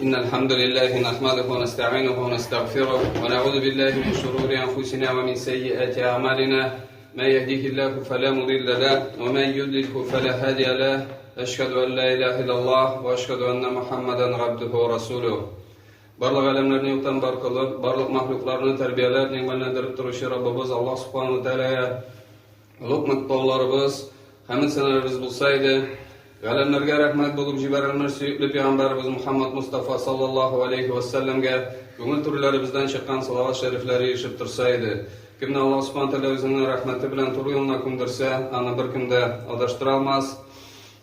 إن الحمد لله نحمده ونستعينه ونستغفره ونعوذ بالله من شرور أنفسنا ومن سيئات أعمالنا من يهده الله فلا مضل له ومن يضلل فلا هادي له أشهد أن لا إله إلا الله وأشهد أن محمدا عبده ورسوله Барлык әлемләрне юктан бар кылып, барлык мәхлукларны тәрбияләп, ниғмәтләндереп торучы Раббыбыз Аллаһ Субханаһу ва Тааляга улуг мактауларыбыз, хәмд сәналарыбыз булса иде. Галәмләргә рәхмәт булып җибәрелмәс сөйкле пәйгамбәрбез Мухаммад Мустафа саллаллаһу алейхи ва салламга күңел түрләребездән чыккан салават шәрифләре ишеп торса иде. Кемне Аллаһ Субханаһу ва Тааля үзенең рәхмәте белән туры юлына күндерсә, аны беркем дә адаштыра алмас.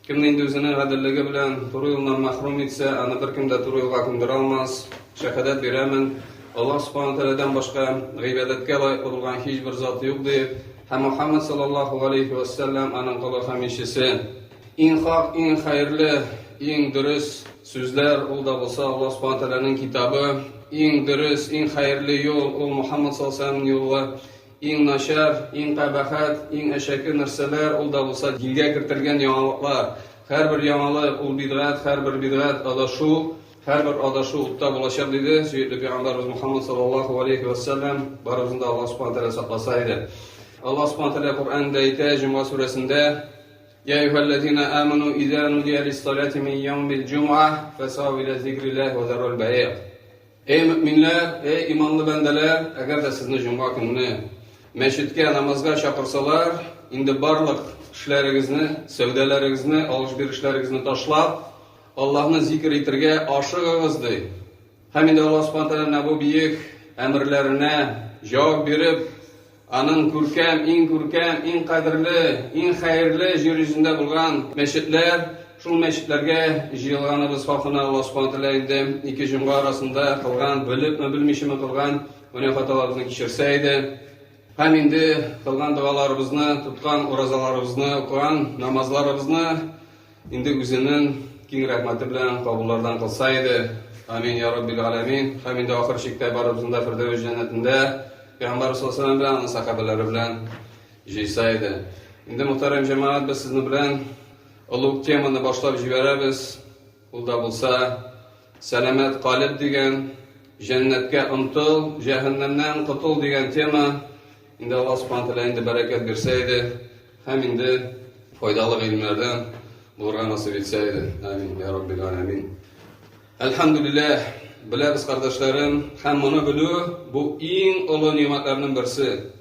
Кемне инде үзенең гаделлеге белән туры юлдан мәхрүм итсә, аны беркем дә туры юлга күндерә алмас. Шәһадәт бирәмен, Аллаһ Субханаһу ва Таалядан башка гыйбадәткә лаек булган һичбер зат юк дип, һәм Мухаммад саллаллаһу алейхи ва саллям аның кулы һәм илчесе. Иң хак, иң хәерле, иң дөрес сүзләр ул да булса Аллаһ Субханаһу ва Тааляның китабы, иң дөрес, иң хәерле юл ул Мухаммад саллаллаһу алейхи ва саллям юлы. Иң начар, иң кабахат, иң әшәке нәрсәләр ул да булса дингә кертелгән яңалыклар. Һәрбер яңалык ул бидгат, һәрбер бидгат адашу. Һәрбер адашу утта булачак диде сөйкле пәйгамбәрбез Мухаммад саллаллаһу алейхи ва саллям. Барыбызны да Аллаһ Субханаһу ва Тааля сакласа иде. Аллаһ Субханаһу ва Тааля Куръанда әйтә Җомга сүрәсендә: "Я аyyuhallazina amanu idza nudiya lis-salati min yawmil jum'ah fas'au ila zikrillah wa dharul bay'." Ey müminlər, ey imanlı bəndələr, əgər də sizni Җомга kününü мәчеткә, намазга чакырсалар, инде барлык эшләрегезне, сәүдәләрегезне, алыш-бирешләрегезне ташлап, Аллаһны зикр итәргә ашыгыгыз ди. Һәм инде Аллаһ Субханаһу ва Тааля бу биек әмерләренә җавап биреп, аның күркәм, иң кадерле, иң хәерле җир йөзендә булган мәчетләр, шул мәчетләргә җыелганыбыз хакына Аллаһ Субханаһу ва Тааля инде ике җомга арасында кылган, белепме, белмичме кылган гыйфатларыбызны кичерсә иде. Һәм инде кылган дуаларыбызны, туткан уразаларыбызны, укыган намазларыбызны инде үзенең киң рәхмәте белән кабуллардан кылса иде. Амин я раббил аламин. Һәм инде ахыр чиктә барыбызны да Фирдәүс җәннәтендә Пәйгамбәр саллаллаһу алейһи ва саллям белән аның сахабалары белән җыйса иде. Инде мөхтәрәм җәмәгать, без сезне белән олуг теманы башлап җибәрәбез. Ул да булса сәламәт калб дигән, җәннәткә омтыл, җәһәннәмнән кутул дигән тема. Инде Аллаһ Субханаһу ва Тааля инде бәрәкәт бирсә иде, һәм инде файдалы гыйлемнәрдән булырга насыйп итсә иде. Амин я раббил аламин. Әлхәмдүлилләһ, беләбез кардәшләрем, һәм моны белү бу иң олы нимәтләрнең берсе.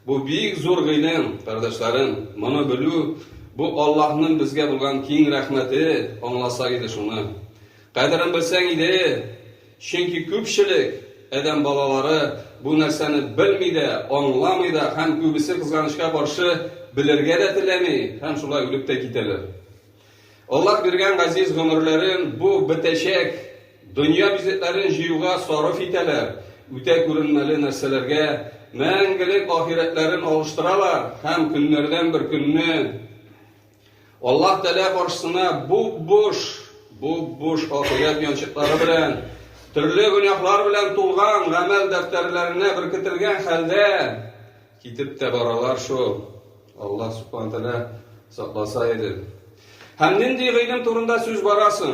Бу бик зур гыйлем, кардәшләрем. Моны белү бу Аллаһның безгә булган киң рәхмәте, аңласак иде шуны. Кадерен белсәң иде, чөнки күпчелек адәм балалары бу нәрсәне белми дә, аңламый да, һәм күбесе кызганычка каршы белергә дә теләми, һәм шулай үлеп тә китәләр. Аллаһ биргән газиз гомерләрен бу бетәчәк дөнья бизетләрен җыюга сарыф итәләр. Үтә күренмәле нәрсәләргә мәңгелек ахирәтләрен алыштыралар, һәм көннәрдән бер көнне Аллаһ Тәгалә каршысына буш ахирәт янчыклары белән, төрле гөнаһлар белән тулган гамәл дәфтәрләренә беркетелгән хәлдә китеп тә баралар шул. Аллаһ Субханаһу ва Тааля сакласа иде. Һәм нинди гыйлем турында сүз барасың?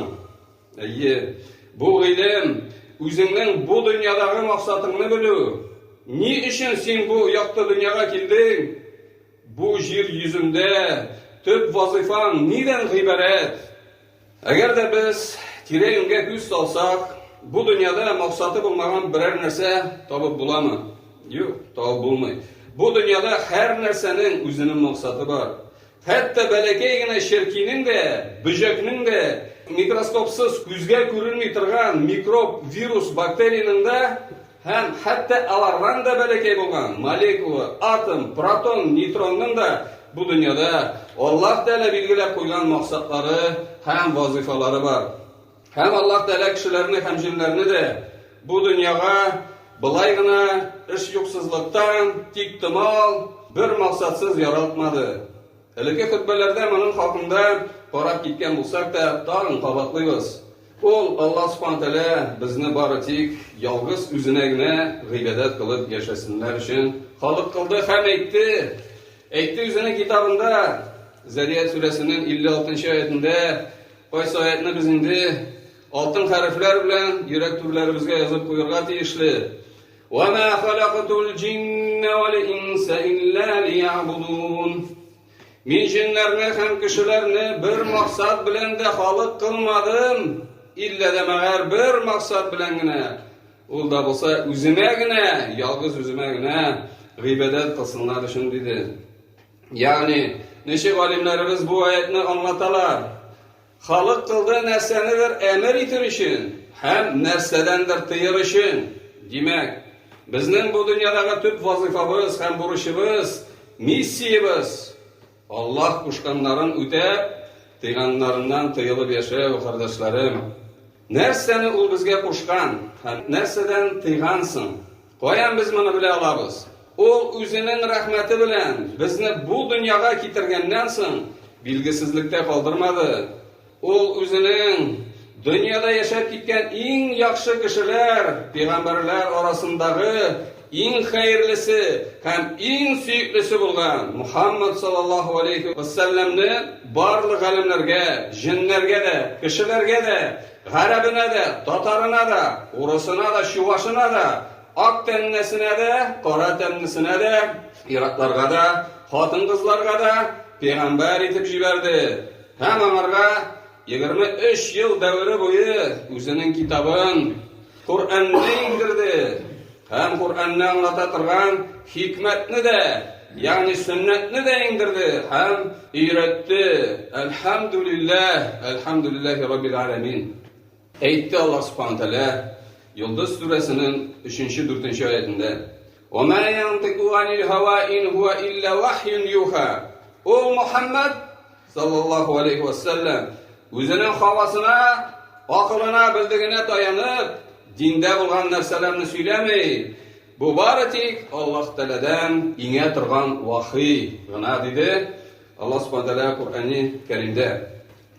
Әйе, бу гыйлем үзеңнең бу дөньядагы максатыңны белү. Ни өчен син бу якты дөньяга килдең? Бу җир йөзендә төп вазифаң нидән гыйбарәт? Әгәр дә без тирә-юньгә күз салсак, бу дөньяда максаты булмаган берәр нәрсә табып буламы? Юк, табып булмый. Бу дөньяда һәр нәрсәнең үзенең максаты бар. Хәтта бәләкәй генә ширкинең дә, бөҗәкнең дә, микроскопсыз күзгә күренми торган микроб, вирус, бактерияның да, һәм хәтта алардан да бәләкәй булган молекула, атом, протон, нейтронның да бу дөньяда Аллаһ Тәгалә билгеләп куйган максатлары һәм вазифалары бар. Һәм Аллаһ Тәгалә кешеләрне һәм җиннәрне дә бу дөньяга былай гына эш юксызлыктан, тиктомал, бер максатсыз яратмады. Элекке хутбәләрдә моның хакында карап киткән булсак та, тагын кабатлыйбыз. Ул Аллаһ Субханаһу ва Тааля безне бары тик ялгыз үзенә генә гыйбадәт кылып яшәсеннәр өчен халык кылды һәм әйтте. Әйтте үзенең китабында, Зарiyat сүрәсенең 56-нчы аятында, кайсы аятны без инде алтын хәрефләр белән йөрәк түрләребезгә язып куярга тиешле. وَمَا خَلَقْتُ الْجِنَّ وَالْإِنسَ إِلَّا لِيَعْبُدُونَ. Мин җиннәрне һәм кешеләрне бер максат белән дә халык кылмадым, иллә дә мәгәр бер максат белән генә. Ул да булса үземә генә, ялгыз үземә генә гыйбадәт кылсыннар өчен диде. Ягъни, ничек галимнәребез бу аятны аңлаталар? Халык кылды нәрсәнедер әмер итер өчен һәм нәрсәдәндер тыер өчен. Димәк, безнең бу дөньядагы төп вазифабыз һәм бурычыбыз, миссиябыз Аллаһ кушканнарын үтәп, тыйганнарыннан тыелып яшәү, кардәшләрем. Нәрсәне ул безгә кушкан һәм нәрсәдән тыйгансың? Каян без моны белә алабыз? Ул үзенең рәхмәте белән безне бу дөньяга китергәннән соң билгесезлектә калдырмады. Ул үзенең дөньяда яшәп киткән иң яхшы кешеләр, пәйгамбәрләр арасындагы иң хәерлесе һәм иң сөеклесе булган Мухаммад саллаллаһу алейхи ва салламны барлык галимнәргә, җиннәргә дә, кешеләргә дә, гарәбенә дә, татарына да, урысына да, чувашына да, ак тәннесенә дә, кара тәннесенә дә, иракларга да, хатын-кызларга да пәйгамбәр итеп җибәрде. Һәм аңарга 23 ел дәвре буе үзенең китабын, Кур'анны иңдерде. Һәм Кур'анны аңлата торган хикмәтне дә, ягъни сөннәтне дә иңдерде һәм өйрәтте. Әлхәмдүлиллаһи раббил аламин. Әйтте Аллаһ субханаһу тәгалә Йолдыз сүрәсенең 3-4 аятында: "Ва ма янтику анил һава ин хуа илля вахйун юха." Ул Мухаммад саллаллаһу алейхи ва саллям үзенең хавасына, акылына, белдегенә таянып, диндә булган нәрсәләрне сөйләмәй. Бу бары тик Аллаһ Тәгаләдән иңә торган вахи гына диде Аллаһ Субханаһу тәгалә Кур'ан-ы Кәримдә.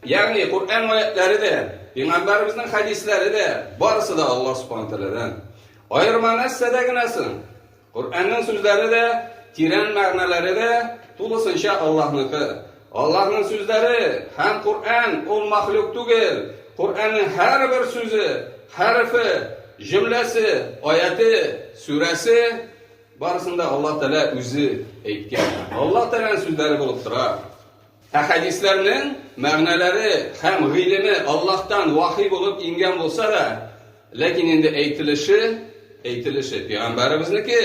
Ягъни Кур'ан аятлары да, Пәйгамбәребезнең хадисләре дә барысы да Аллаһ Субханаһу тәгаләдән. Аерма нәрсәдә генәсен. Кур'анның сүзләре дә, тирән мәгънәләре дә тулысынча Аллаһныкы. Аллаһның сүзләре һәм Кур'ан ул махлук түгел. Кур'анның һәрбер сүзе, хәрефе, җөмләсе, аяты, сүрәсе барысында Аллаһ Тәгалә үзе әйткән. Аллаһ Тәгаләнең сүзләре булып тора. Хәдисләрнең мәгънәләре һәм гыйлеме Аллаһтан вахи булып ингән булса да, ләкин инде әйтелеше пәйгамбәребезнеке.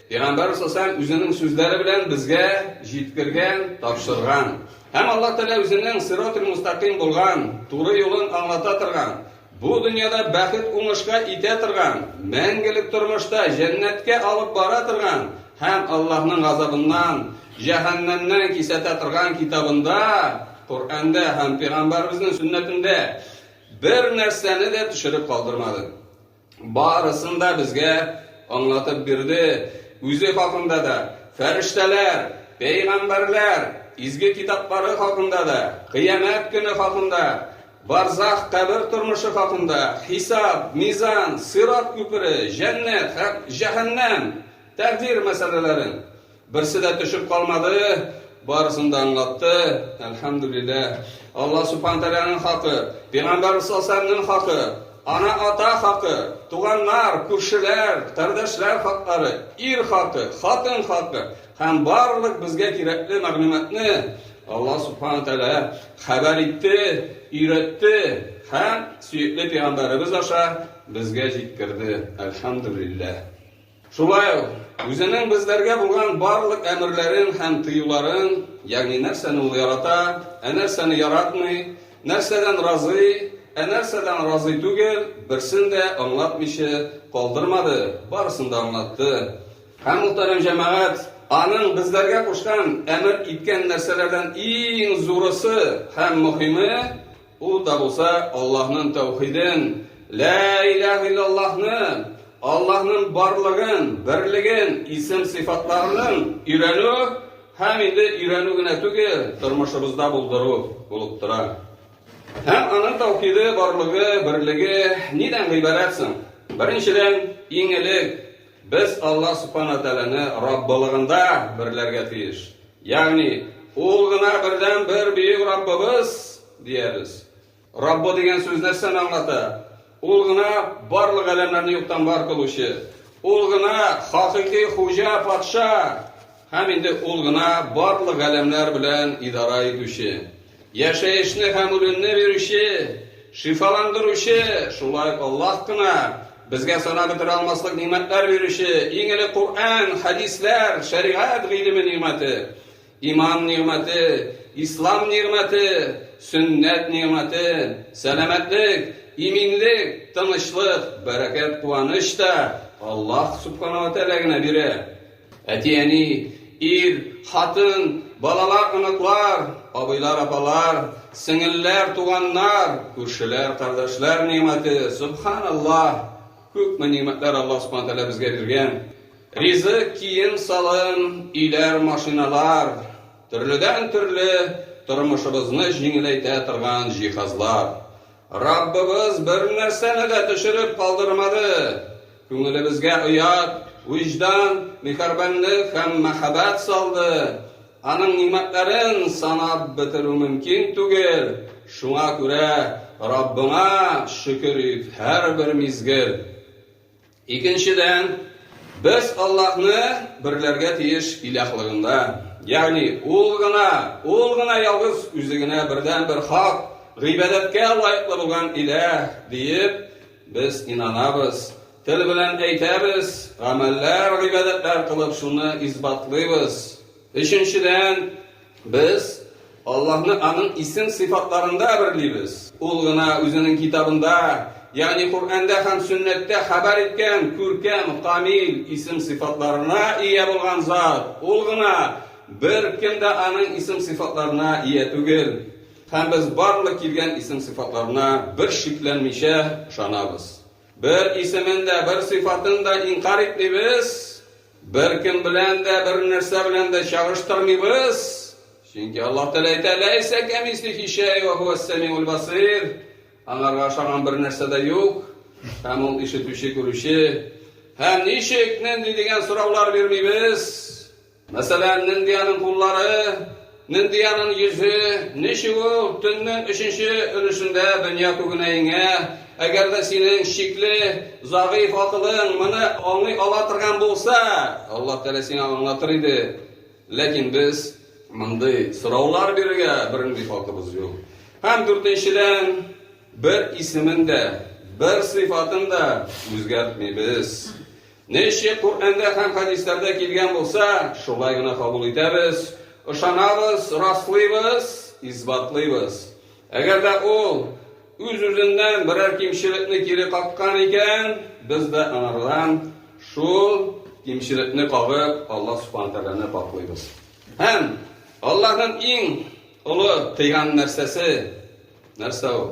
Пәйгамбәр саллаллаһу үзенең сүзләре белән безгә җиткергән, тапшырган. Һәм Аллаһ Тәгалә үзенең сират-ул мустақим булган, туры юлын аңлата торган, бу дөньяда бәхет уңышка итә торган, мәңгелек тормышта җәннәткә алып бара торган һәм Аллаһның газабыннан, җәһәннәмнән кисәтә торган китабында, Кур'анда һәм пәйгамбәребезнең сөннәтендә бер нәрсәне дә төшереп калдырмады. Барысын да безгә аңлатып бирде. Үзе хакында да, фәрештәләр, пәйгамбәрләр, изге китаплары хакында да, кыямәт көне хакында, барзах кабер тормышы хакында, хисап, мизан, сират күпере, җәннәт һәм җәһәннәм, тәкъдир мәсьәләләрен берсе дә төшеп калмады, барысын да аңлатты. Әлхәмдүлиллаһ. Аллаһ субханаһу тәгаләнең хакы, пәйгамбәр саллаллаһу хакы, ана-ата хакы, туганнар, күршеләр, кардәшләр хаклары, ир хакы, хатын хакы һәм барлык безгә кирәкле мәгълүматны Аллаһ субханаһу тәгалә хәбәр итте, өйрәтте һәм сөекле пәйгамбәребез аша безгә җиткерде. Әлхәмдүлиллаһ. Шулай үзенең безләргә булган барлык әмерләрен һәм тыюларын, ягъни нәрсәне ул ярата, нәрсәне яратмый, нәрсәдән разый, нәрсәдән разый түгел, берсен дә аңлатмыйча калдырмады, барысын да аңлатты. Һәм мөхтәрәм җәмәгать, аның безләргә кушкан, әмер иткән нәрсәләрдән иң зурысы һәм мөһиме ул да булса Аллаһның тәүхиден, ла илаһа иллаллаһны, Аллаһның барлыгын, берлеген, исем-сифатларының өйрәнү һәм инде өйрәнү генә түгел, тормышыбызда булдыру булып тора. Һәм аның тәүхиде, барлыгы, берлеге нидән гыйбарәт соң? Беренчедән, иң элек без Аллаһ субханаһу тәгаләне Раббылыгында берләргә тиеш. Ягъни, ул гына бердән бер бөек Раббыбыз диябез. Rabbi degan so'z narsani anglata? Ул гына барлык галәмнәрне юктан бар кылучы. Ул гына хакыйкый хуҗа, патша. Һәм инде ул гына барлык галәмнәр белән идара итүче. Яшәешне һәм үлемне бирүче, шифаландыручы, шулай Аллаһ кына безгә санап бетерә алмаслык нимәтләр бирүче. Иң элек Кур'ан, хадисләр, шәригать гыйлеме нимәте, иман нимәте, ислам нимәте, сөннәт нимәте, сәламәтлек, иминлек, тынычлык, бәрәкәт, куаныч та Аллаһ субхана ва тәала гына бирә. Әтияни, ир, хатын, балалар, оныклар, абыйлар, апалар, сеңелләр, туганнар, күршеләр, кардәшләр нимәте, субханаллаһ, күпме нимәтләр Аллаһ субхана ва тәала безгә биргән. Ризык, кием, салым, иләр, машиналар, төрледән төрле тормышыбызны җиңеләйтә торган җиһазлар. Раббыбыз бер нәрсәне дә төшереп калдырмады. Күңелебезгә оят, виждан, михәрбәнлек һәм мәхәббәт салды. Аның нимәтләрен санап бетерү мөмкин түгел. Шуңа күрә Раббыңа шөкер ит һәрбер мизгел. Икенчедән, без Аллаһны берләргә тиеш илаһлыгында. Ягъни ул гына ялгыз үзе генә бердән бер хак, гыйбадәткә лаеклы булган илаһ диеп без инанабыз. Тел белән әйтәбез, гамәлләр, гыйбадәтләр кылып шуны исбатлыйбыз. Өченчедән, без Аллаһны аның исем сыйфатларында берлибез. Ул гына үзенең китабында, ягъни Кур'анда һәм сөннәттә хәбәр иткән күркәм, камил исем сыйфатларына ия булган зат. Ул гына бер кем дә аның исем сыйфатларына ия түгел. Һәм без барлык килгән исем сыйфатларына бер шикләнмичә ышанабыз. Бер исемен дә, бер сыйфатын да инкар итмибез. Бер кем белән дә, бер нәрсә белән дә чагыштырмыйбыз. Чөнки Аллаһ Тәала әйтә: "Ләйсә камислихи шәй ва хува ас-самиул басир." Аңарга охшаган бер нәрсә дә юк. Һәм ул ишетүче, күрүче. Һәм ничек, нинди дигән сораулар бирмибез. Мәсәлән, нинди аның куллары, нинди аның йөзе, ничек ул төннең 3-нче өлешендә дөнья күгенә иңә. Әгәр дә синең шикле, загыйф акылың моны аңлый ала торган булса, Аллаһ Тәала сиңа аңлатыр иде. Ләкин без мондый сораулар бирергә бернинди хакыбыз юк. Һәм дүртенчедән, бер исемен дә, бер сыйфатын да үзгәртмибез. Ничек Кур'анда һәм хадисләрдә килгән булса, шулай гына кабул итәбез, ышанабыз, раслыйбыз, исбатлыйбыз. Әгәр дә ул үз-үзеннән берәр кимчелекне кире каккан икән, без дә анардан шул кимчелекне кагып, Аллаһ субхана тәгаләне паклыйбыз. Һәм Аллаһның иң олы тыйган нәрсәсе нәрсә ул?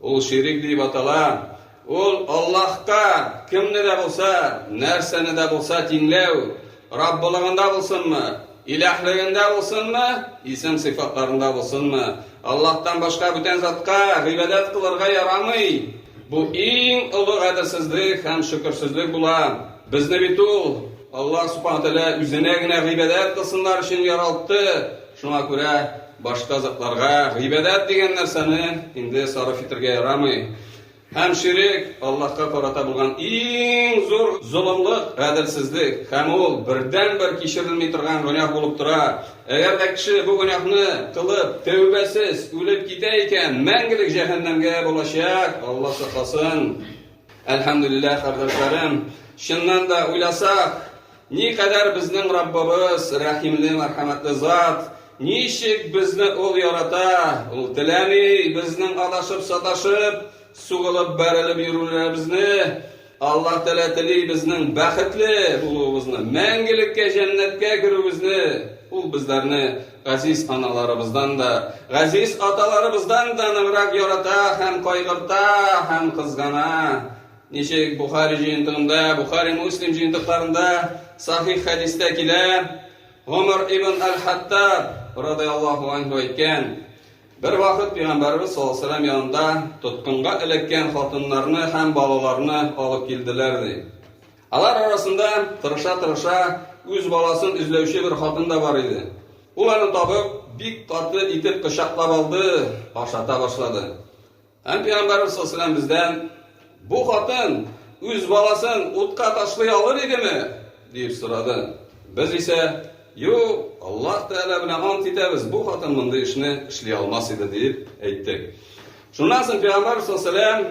Ул ширик дип атала. Ул Аллаһка кемне дә булса, нәрсәне дә булса тиңләү, Раббылыгында булсынмы, илаһлыгында булсынмы, исем сыйфатларында булсынмы, Аллаһтан башка бүтән затка гыйбадәт кылырга ярамый. Бу иң олы гадәтсезлек һәм шөкерсезлек була. Безне бит ул Аллаһ субхана тәала үзенә генә гыйбадәт кылсыннар өчен яралты. Шуңа күрә башка затларга гыйбадәт дигән нәрсәне инде сарыф итәргә ярамый. Һәм ширик Аллаһка карата булган иң зур золымлык, гаделсезлек, һәм ул бердән-бер кичерелми торган гөнаһ булып тора. Әгәр дә кеше бу гөнаһны кылып, тәүбәсез үлеп китә икән, мәңгелек җәһәннәмгә булачак. Аллаһ сакласын. Әлхәмдүлиллаһ, кардәшләрем, чыннан да уйласак, никадәр безнең Раббыбыз рәхимле, мәрхәмәтле зат, ничек безне ул ярата, ул теләми безнең адашып, саташып, сугылып бәрелеп йөрүләребезне. Аллаһ Тәала тели безнең бәхетле булуыбызны, мәңгелеккә, җәннәткә керүебезне. Ул безләрне газиз аналарыбыздан да, газиз аталарыбыздан да ныграк ярата һәм кайгырта һәм кызгана. Ничек Бухари җыентыгында, Бухари Муслим җыентыкларында сахих хадистә килә, Умар ибн аль-Хаттаб радиллаһу анһу әйткән: бер вакыт Пәйгамбәрбез саллаллаһу алейһи ва сәлләм янында тоткынга эләккән хатыннарны һәм балаларны алып килделәр ди. Алар арасында тырыша-тырыша үз баласын эзләүче бер хатын да бар иде. Ул аны табып, бик каты итеп кочаклап алды, ашата башлады. Һәм Пәйгамбәрбез саллаллаһу алейһи ва сәлләм бездән бу хатын үз баласын утка ташлый алыр идеме дип сорады. Без исә юк, Аллаһ Тәгалә белән ант итәбез, бу хатын мондый эшне эшли алмас иде дип әйттек. Шуннан соң Пәйгамбәр саллаллаһу алейһи ва сәлләм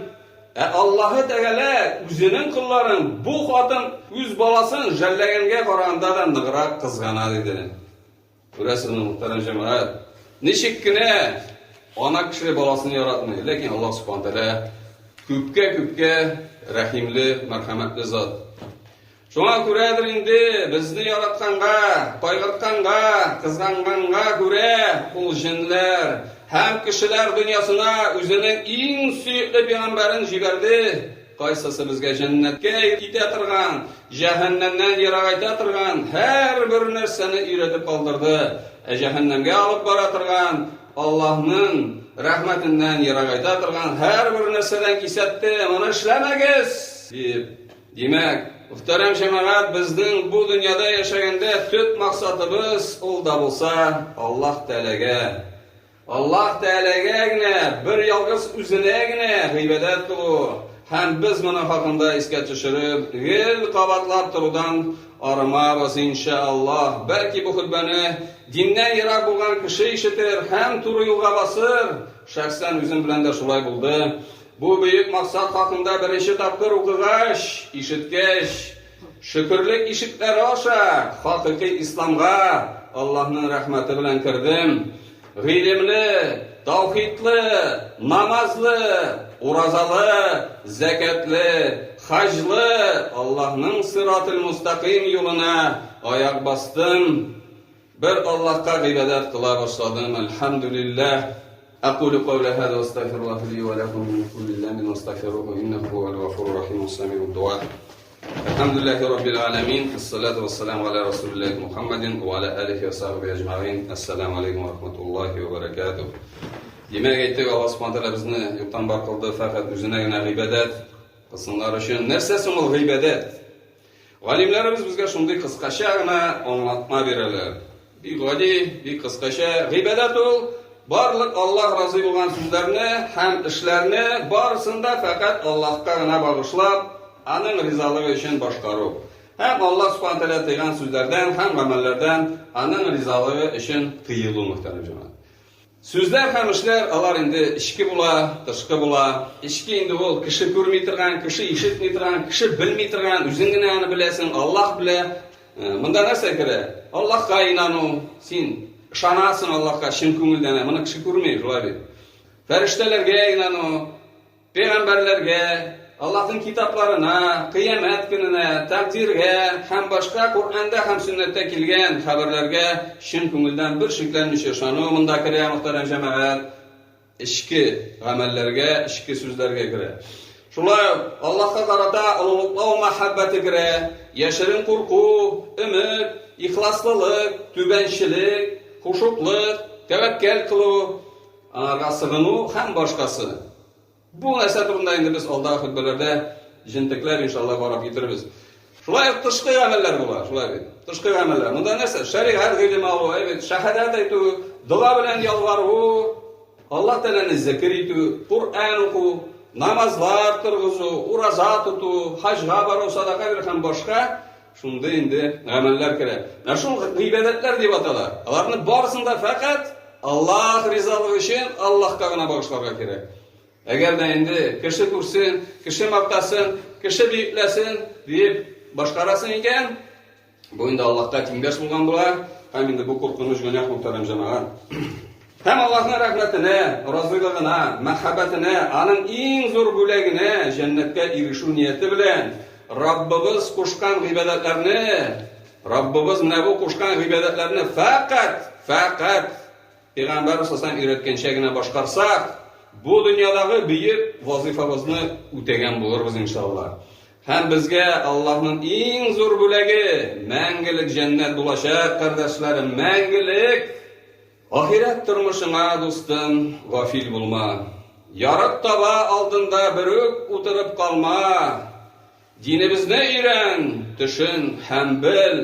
Аллаһ Тәгалә үзенең кулларын бу хатын үз баласын жәлләгәнгә караганда да ныграк кызгана диде. Күрәсезме, мөхтәрәм җәмәгать, ничек кенә ана кеше баласын яратмый, ләкин Аллаһ Субхаһу ва Тәгалә күпкә рәхимле, мәрхәмәтле зат. Шуңа күрәдер инде безне яратканга, кайгыртканга, кызганганга күрә ул җенләр һәм кешеләр дөньясына үзенең иң сөекле пәйгамбәрен җибәрде. Кайсысы безгә җәннәткә китә торган, җәһәннәмнән ерагайта торган һәрбер нәрсәне өйрәтеп калдырды. Җәһәннәмгә алып бара торган, Аллаһның рәхмәтеннән ерагайта торган һәрбер нәрсәдән кисәтте. Моны эшләмәгез дип. Димәк, мөхтәрәм җәмәгать, безнең бу дөньяда яшәгәндә төп максатыбыз ул да булса Аллаһ Тәгаләгә генә, бер ялгыз үзенә генә гыйбадәт кылу. Һәм без моны хакында искә төшереп, гел кабатлап торудан арымабыз иншааллаһ. Бәлки бу хутбаны диннән ерак булган кеше ишетер һәм туры юлга басыр. Шәхсән үзем белән дә шулай булды. Бу бөек максат хакында беренче тапкыр укыгач, ишеткәч, шөкерлек ишекләре аша хакыйкый исламга Аллаһның рәхмәте белән кирдем. Гыйлемле, таухидлы, намазлы, уразалы, зәкатлы, хаҗлы Аллаһның сиратыл мустақим юлына аяк бастым. Бер Аллаһка гыйбадәт кыла башладым. Алхамдулиллаһ. أقول قولي هذا واستغفر الله لي ولكم من كل ذنب واستغفروه إنه هو الغفور الرحيم السميع الدعاء. الحمد لله رب العالمين، الصلاة والسلام على رسول الله محمد وعلى آله وصحبه أجمعين. السلام عليكم ورحمة الله وبركاته. Demək etdik, Allah Subhanahu taala bizni yoxdan var qıldı, fəqət üzünə gənə ғибадət qılsınlar üçün. Nərsəsin ol ғибадət? Alimlərimiz bizə şunday qısqaça gənə anlatma verirlər. Bir qadi, bir qısqaça ғибадət ol. Барлык Аллаһ разый булган сүзләрне һәм эшләрне барысында фақат Аллаһка гына багышлап, аның ризалыгы өчен башкару. Һәм Аллаһ Субхаһу таала тыйган сүзләрдән һәм гамәлләрдән аның ризалыгы өчен тыелу мөхтәрәм җәмәгать. Сүзләр һәм эшләр алар инде ички була, тышкы була. Ички инде ул кеше күрми торган, кеше ишетми торган, кеше белми торган, үзең генә аны беләсең, Аллаһ белә. Монда нәрсә керә? Аллаһка инану, син ышанасың Аллаһка чын күңелдән, моны кеше күрмәй, шулай бит. Фәрештәләргә инану, пәйгамбәрләргә, Аллаһның китапларына, кыямәт көненә, тәкъдиргә һәм башка Куръанда һәм Сөннәттә килгән хәбәрләргә чын күңелдән бер шикләнмичә ышану монда керә, мөхтәрәм җәмәгать. Ички гамәлләргә, ички сүзләргә керә. Шулай Аллаһка карата олуглыклау мәхәббәте керә, яшерен курку, өмет, ихласлылык, түбәнчелек, хушуклык, тәвәккәл кылу, анарга сыгыну һәм башкасы. Бу нәрсә турында инде без алдагы хутбаларда җентекләр иншаллаһ барып китербез. Шулай тышкы гамәлләр була, шулай бит. Тышкы гамәлләр. Монда нәрсә? Шәригать гыйлеме алу, әйбәт, шаһадат әйтү, дуа белән ялвару, Аллаһ Тәгаләне зикр итү, Куръан уку, намазлар торгызу, ураза тоту, хаҗга бару, садака бирү һәм башка шундай инде гамәлләр керә. Менә шул гыйбадәтләр дип атала. Аларны барысында фақат Аллаһ ризалыгы өчен Аллаһка гына багышларга кирәк. Әгәр дә инде кеше күрсен, кеше мактасын, кеше биекләсен дип башкарасын икән, бу инде Аллаһка тиңдәш булган була. Һәм инде бу куркыныч гөнах мөхтәрәм җәмәгать. Һәм Аллаһның рәхмәтенә, разыйлыгына, мәхәббәтенә, аның иң зур бүләгенә, җәннәткә ирешү нияте белән Раббыбыз кушкан гыйбадәтләрне, Раббыбыз менә бу кушкан гыйбадәтләрне фақат Пәйгамбәр саллаллаһу алейһи өйрәткәнчә генә башкарсак, бу дөньядагы бөек вазифабызны үтәгән булырбыз иншаллаһ. Һәм безгә Аллаһның иң зур бүләге мәңгелек җәннәт булачак, кардәшләрем, мәңгелек. Ахирәт тормышыңа, дустым, гафил булма. Ярып таба алдында берүк утырып калма. Динебезне өйрән, төшен һәм бел.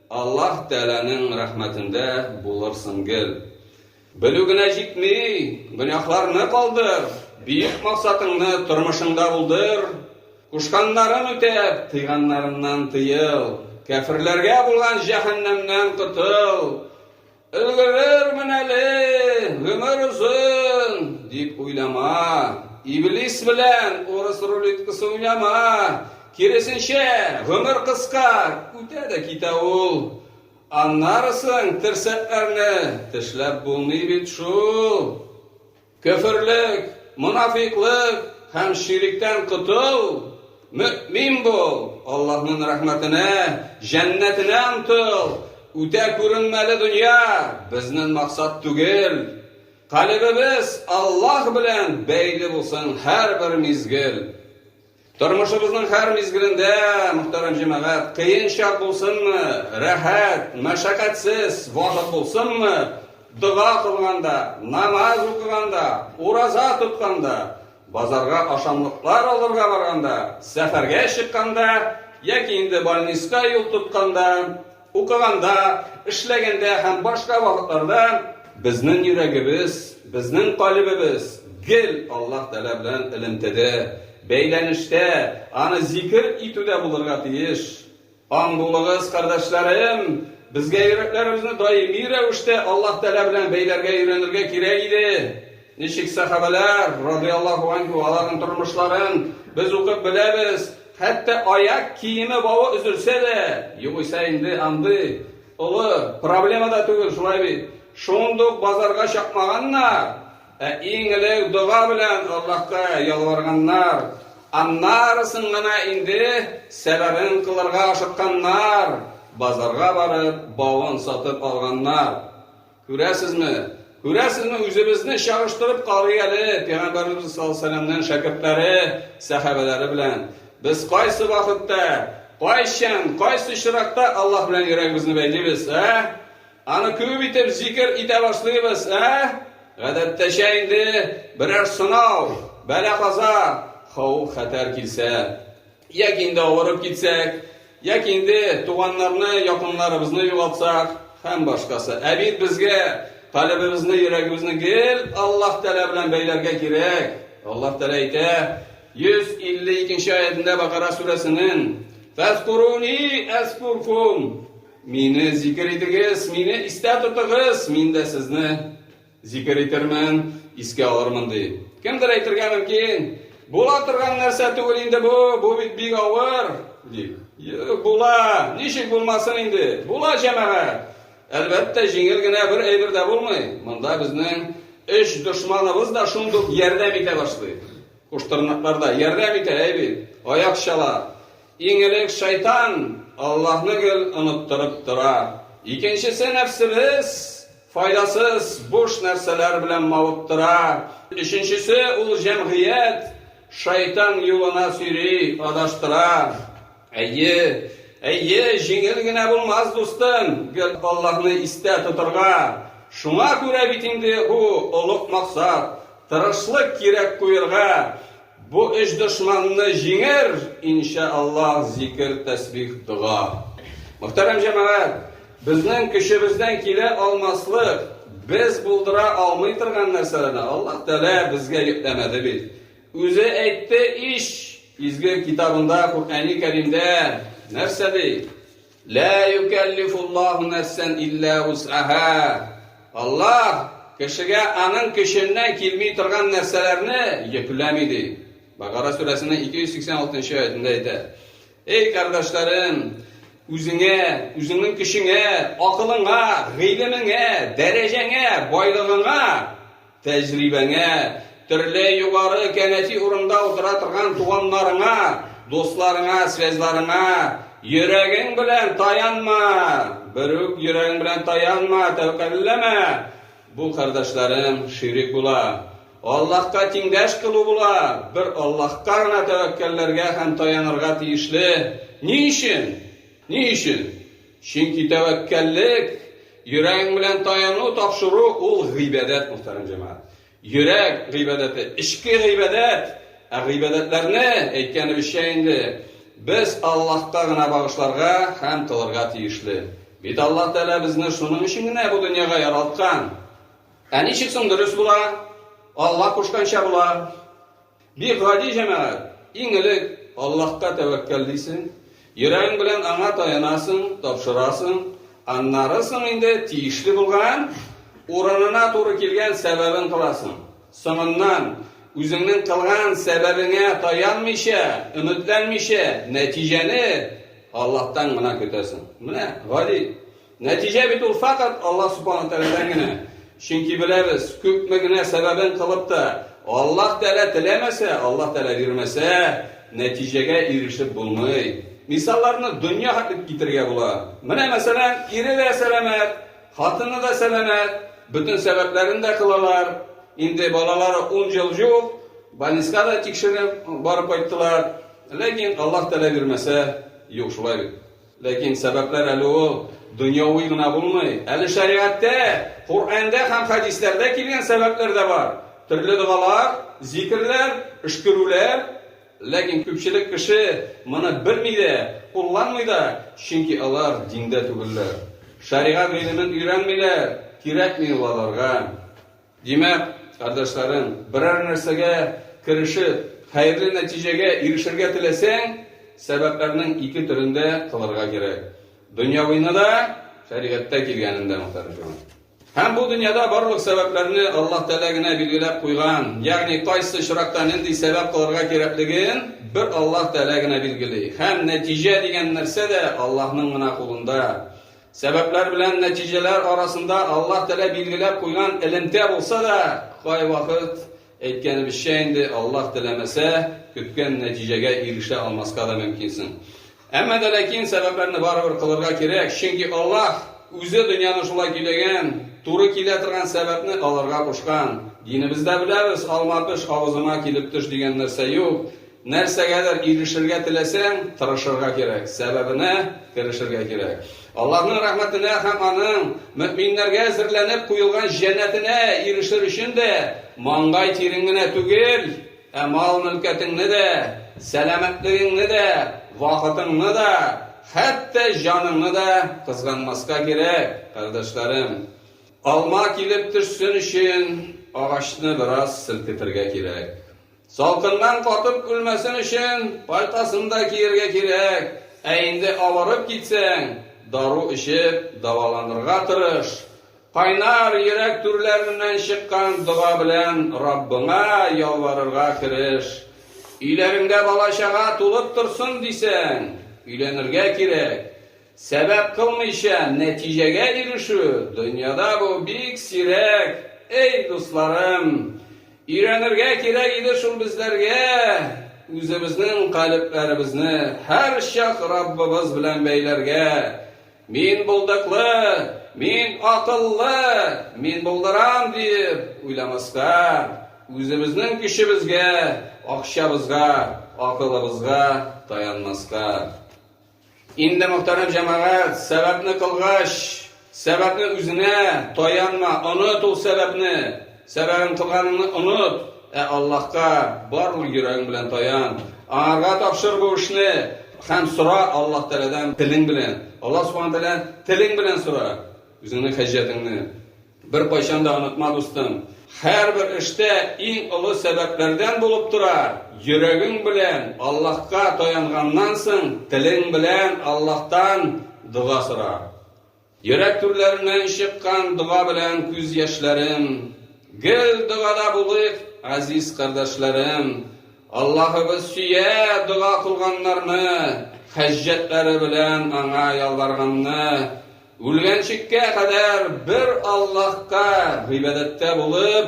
Аллаһ Тәгаләнең рәхмәтендә булырсың гел. Белү генә җитми, гөнаһларны калдыр. Büyük maksatını tırmışında buldur. Kuşkanların ötep, tıyganlarından tıyıl. Kafirlerge bulan cehennemden kıtıl. Ilgırır mineli, ömür uzun, deyip uylama. İblis bilen orası rulütkisi uylama. Keresinçe, ömür kıskar, öte de kita ol. Anlarsın tirsetlerini, tişlep bulmayı bit şul. Köfürlük, munafiklik, hem şirikten kıtıl. Mümin bol, Allah'ın rahmetine, cennetine umtul. Öte görünmeli dünya, bizning maksat tugil. Kalbimiz Allah bilen beyli bulsun her bir mizgil. Turmuşumuzning her mizgilinde, muhtaram cemaat, qiyin shart bo'lsinmi, rahat, mashaqqatsiz vaqt bo'lsinmi, duo qilganda, namoz o'qiganda, o'roza tutganda, bozorga oshamliqlar olirga borganda, safarga chiqqanda, yoki endi bolnisga yo'l tutganda, o'qiganda, ishlaganda ham boshqa vaqtlarda bizning yuragimiz, bizning qalbimiz gil Alloh taolo bilan ilimtida, beylenişte, anı zikir ituda bulurga tiyish. Anbolığız kardeşlerim, bizge yüreklerimizni daimi revişte Allah Teala bilen beylerge yürünürge kireydi. Nişik sahabeler radıyallahu anhu aların turmuşların biz okup bilemiz. Hatta ayak kiyimi bağı üzülse de, yoğuysa indi andı. Olu problema da tügül şulay bir. Şonduk bazarga şakmaganlar. İngilek dua bilen Allah'ka yalvarganlar. Anlarsın gana indi sebebin kılırga aşıkkanlar. Bazarga barıp bağın satıp alganlar. Göresizmi? Göresizmi? Üzümüzni şağıştırıp qarıyalı Peygamberimiz sallallahu aleyhi ve sellem'den şakirtleri, sahabeleri bilen. Biz qaysı vakitte, qaysı şirakta Allah bilen yüreğimizni beyliyiz. Anı köp itip zikir ite başlayız. Гадәттә инде берәр сынау, бәла каза, хавыф хәтәр килсә, яки инде авырып китсәк, яки инде туганнарны, якыннарыбызны югалтсак, һәм башкасы. Бит безгә калбыбызны, йөрәгебезне гел Аллаһ Тәала белән бәйләргә кирәк. Аллаһ Тәала әйтә 152-нче аятында Бакара сүрәсенең: "Фазкуруни азкуркум" Мине зикр итегез, мине истә тотыгыз, мин дә сезне zikr etermen, iske alırman deyip. Kimdir aytırga mümkün? Bula turgan narsa tugul indi bu big ağır deyip. Bula, nişik bulmasın indi? Bula cemaat. Elbette jingilgine bir eybirde bulmay. Munda bizning ish düşmanımız da şunduk yerdem ite başlaydı. Kuştırnaklarda yerdem ite eybir. Ayak şala. İngilik şeytan Allah'ını gül unutturup durar. İkincisi nefsimiz. Faydasız, boş narsalar bilen mavuttırar. Üçüncüsü, ul cemiyet, şeytan yoluna sürüy, adaştırar. Eyye, jingilgine bulmaz dostum, gel Allah'ını iste tuturga. Şuna göre bitindi bu oluk maksat, tırışlık kirek kuyurga. Bu iş düşmanını jingir, inşallah zikir, tesbih, dua. Muhterem cemaat, bizning kishimizdan kela olmaslik, biz buldura olmay turgan narsalarni Alloh taolo bizga yuklamadi bit. O'zi aytdi ish, izgi kitobida Qur'oni Karimda narsa deydi. La yukallifullohu nafsan illa wus'aha. Alloh kishiga aning kishidan kelmay turgan narsalarni yuklamaydi. Baqara surasining 286-oyatida aytadi. Ey kardeşlerim, özünün kişine, akılına, gıylımına, derecene, baylığına, tecrübene, türlü yukarı keneti urunda oturatırgan tuğanlarına, dostlarına, svezlarına, yüreğin bilen dayanma, bürük yüreğin bilen dayanma, tevkelleme. Bu kardeşlerim şirik bula. Allah'ka tindaş kılı bula. Bir Allah'ka gana tevekkellerge hem dayanırga tiyişli. Niçin? Çünkü tevekkellik, yüreğin bilen tayanu tapşırı ol gıybedet muhterem cemaat. Yürek gıybedeti, işki gıybedet. Gıybedetlerini etkeni bir şey indi. Biz Allah'ta gına bağışlarga hem kılırga tiyişli. Bit Allah Teala bizni şunun işine bu dünyaya yaratkan. Niçiksin dürüst bula? Allah kuşkança bula. Bir gadi cemaat, iňilik Allahqa tevekkül diýsin, ýüregiň bilen aňa taýanasyň, tapşyrasyn, annarysyn inde tiýişli bolgan, uranyna tory kelgen sebebin kılasın. Soňundan üzüňniň kılgan sebebiňe taýanmaýşa, ümitlenmeýşa, netijeni Allah'tan gına kötersin. Mine gadi. Netije bitul fakat Allah subhanahu teala'dan gına. Çünki bileriz, köpmegine sebebin kılıp da Allah Teala tilemese, Allah Teala vermese, netijege erişip bulmay. Misallarını dünya hakkı getirge bular. Mine mesela iri de selamet, hatıны da selamet, bütün sebeplerini de kılalar. Indi balaları 10 yıl yok, baniska da tekşirip barıp ayttılar. Lakin Allah Teala vermese, yok şulay bit. Lakin sebepler eli o dünyavi gına bulmay. Eli şeriatte, Kur'an'da hem hadislerde kelgen sebepler de var. Türlü dualar, zikirler, işkürüler. Lakin köpçilik kişi bunu bilmeydi, kullanmaydı. Çünkü onlar dinde tübürler. Şeriat ilmin öğrenmeyler, gerekmiyor olarga. Demek, kardeşlerim, birer nersege kirişip, hayırlı neticege erişirge tilesen, sebeplerinin iki türünde kılırga gerek. Dünyavini da, şeriatta kelgeninde muhtarıcım. Hem bu dünyada barlık sebeplerini Allah Teala'na bilgilep koygan, yani kaysı şıraktan indi sebep kılırga gerekligin, bir Allah Teala'na bilgili. Hem netice degen nerse de Allah'ın gına kulunda. Sebepler bilen neticeler arasında Allah Teala bilgilep koygan ilimte olsa da, kay vakit etkeni bir şeyindi Allah dilemese, kütken neticege erişe almaska da mümkünsin. Ama da lakin sebeplerini barabir kılırga gerek. Çünkü Allah özü dünyanı şula kelegen, turu keletirgen sebepni alırga koşkan. Dinimizde bileriz, almatıш ağzıma keliptiş degen nerse yok. Nersegedir erişirge tilesen, tırışırga gerek. Sebebine kirişirge gerek. Allah'ın rahmetine hem anın müminlerge zirlenip kuyulgan cennetine erişir için de mangay tiringine tügel, mal mülketinni de, selametliğinni de, vakıtınni de, hatta canını da kızganmaska gerek. Kardeşlerim, alma kilip düşsün için ağaçını biraz silketirge gerek. Salkından katıp ölmesin için paltasında kiyirge gerek. Eğinde avarıp gitsen, daru içip davalanırga tırış. Kaynar yürek türlerinden çıkan dua bilen Rabbına yalvarırga kiriş. İlerinde balaşaga tulup tursun disen, ülenirge kirek. Sebep kılmayşa neticege erişü, dünyada bu bik sirek. Ey dostlarım, İrenirge kirek idi şul bizlerge, özümüzün kalplerimizni her şak Rabbimiz bilen beylerge. Min buldaklı, min akıllı, min bulduran deyip uylamaska, özümüzün kişimizge, akşamızga, akılımızga dayanmaska. İndi muhterem cemaat, sebepni kılgaş, sebepni özüne dayanma, unut o sebepni. Sebebin kılganını unut. Allah'a barlı yüreğin bilen tayan. Ağırga tapşır bu işini. Hem sura Allah Teala'dan tilin bilen. Allah subhanahu teala tilin bilen sura. Üzünün hecetini. Bir paşanda unutma dostum. Her bir işte en ulu sebeplerden bulup durar. Yüreğin bilen Allah'a tayangandansın. Tilin bilen Allah'tan dua sura. Yürek türlerinden çıkan dua bilen göz yaşlarım. Gel duada bulayık aziz kardeşlerim. Allah'ımız süye dua kılganlarını, hecjetleri bilen ana yalvarganını, ölgençikke kadar bir Allah'a ibadette bulup,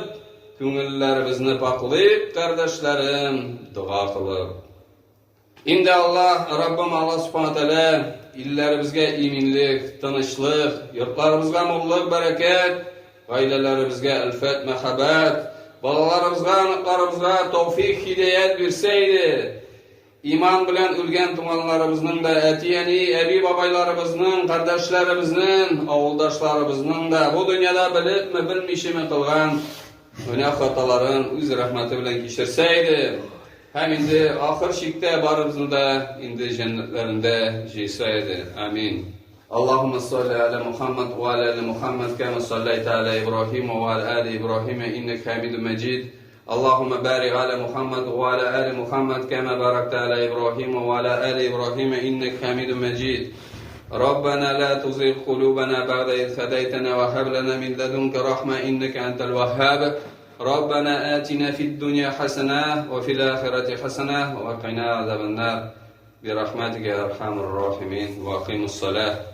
köngüllerimizni paklayıp kardeşlerim dua kılıp. İndi Allah, Rabbim Allah subhanahu teala illerimizge iminlik, tanışlık, yurtlarımızga mulluk, bereket, ailelerimizge elfet, mehabbet, balalarımızga, anıklarımızga tevfik, hidayet birseydi, iman bilen ölgen tumanlarımızın da, etiyeni, ebi babaylarımızın, kardeşlerimizin, avuldaşlarımızın da bu dünyada bilip mi, bilmişi mi kılgan günah hataların öz rahmeti bilen geçirseydi, hem indi ahir şikte barımızın da indi cennetlerinde jiyseydi. Amin. Allahümme salli ala Muhammed ve ala ali Muhammed kema sallaita ala İbrahim ve ala ali İbrahim inneke hamidun mecid. اللهم بارك على محمد وعلى آل محمد كما باركت على إبراهيم وعلى آل إبراهيم إنك حميد مجيد. ربنا لا تزغ قلوبنا بعد إذ هديتنا وهب لنا من لدنك رحمة إنك أنت الوهاب. ربنا آتنا في الدنيا حسنة وفي الآخرة حسنة وقنا عذاب النار برحمتك يا أرحم الراحمين. وأقيموا الصلاة.